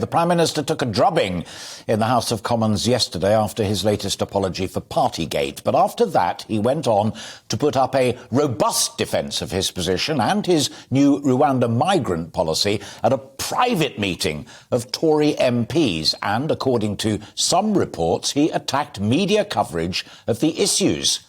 The Prime Minister took a drubbing in the House of Commons yesterday after his latest apology for Partygate. But after that, he went on to put up a robust defence of his position and his new Rwanda migrant policy at a private meeting of Tory MPs. And according to some reports, he attacked media coverage of the issues.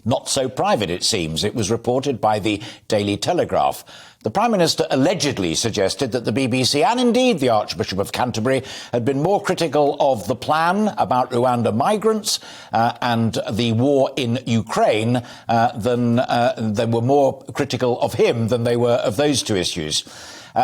Not so private, it seems. It was reported by the Daily Telegraph. The Prime Minister allegedly suggested that the BBC and indeed the Archbishop of Canterbury had been more critical of the plan about Rwanda migrants and the war in Ukraine than they were more critical of him than they were of those two issues.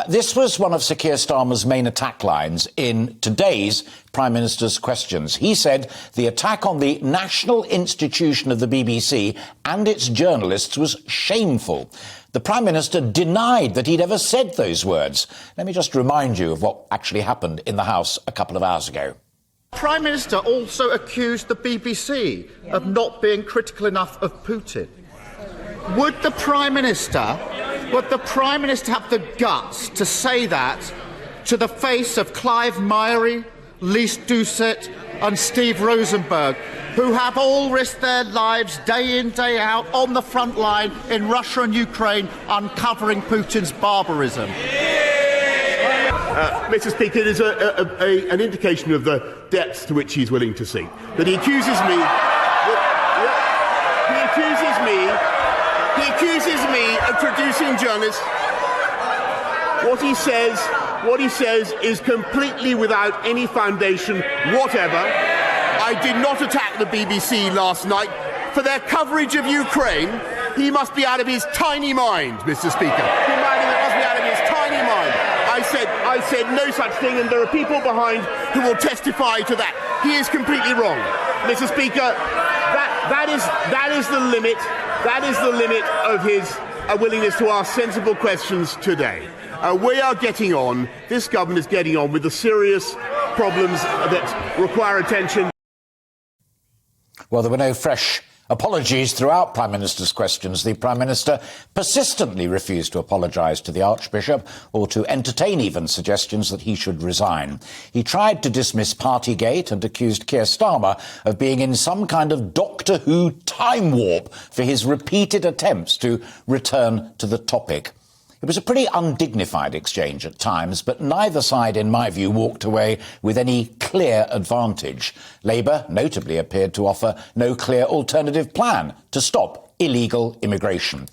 This was one of Sir Keir Starmer's main attack lines in today's Prime Minister's questions. He said the attack on the national institution of the BBC and its journalists was shameful. The Prime Minister denied that he'd ever said those words. Let me just remind you of what actually happened in the House a couple of hours ago. The Prime Minister also accused the BBC of not being critical enough of Putin. Would the Prime Minister have the guts to say that to the face of Clive Myrie, Lise Doucet and Steve Rosenberg, who have all risked their lives day in, day out on the front line in Russia and Ukraine, uncovering Putin's barbarism? Mr. Speaker, it is an indication of the depths to which he's willing to sink. That he accuses me of producing journalists. What he says is completely without any foundation whatever. I did not attack the BBC last night for their coverage of Ukraine. He must be out of his tiny mind, Mr. Speaker. He must be out of his tiny mind. I said no such thing, and there are people behind who will testify to that. He is completely wrong, Mr. Speaker. That is the limit. That is the limit of his willingness to ask sensible questions today. We are getting on, this government is getting on with the serious problems that require attention. Well, there were no fresh apologies throughout Prime Minister's questions. The Prime Minister persistently refused to apologise to the Archbishop or to entertain even suggestions that he should resign. He tried to dismiss Partygate and accused Keir Starmer of being in some kind of Doctor Who time warp for his repeated attempts to return to the topic. It was a pretty undignified exchange at times, but neither side, in my view, walked away with any clear advantage. Labour notably appeared to offer no clear alternative plan to stop illegal immigration.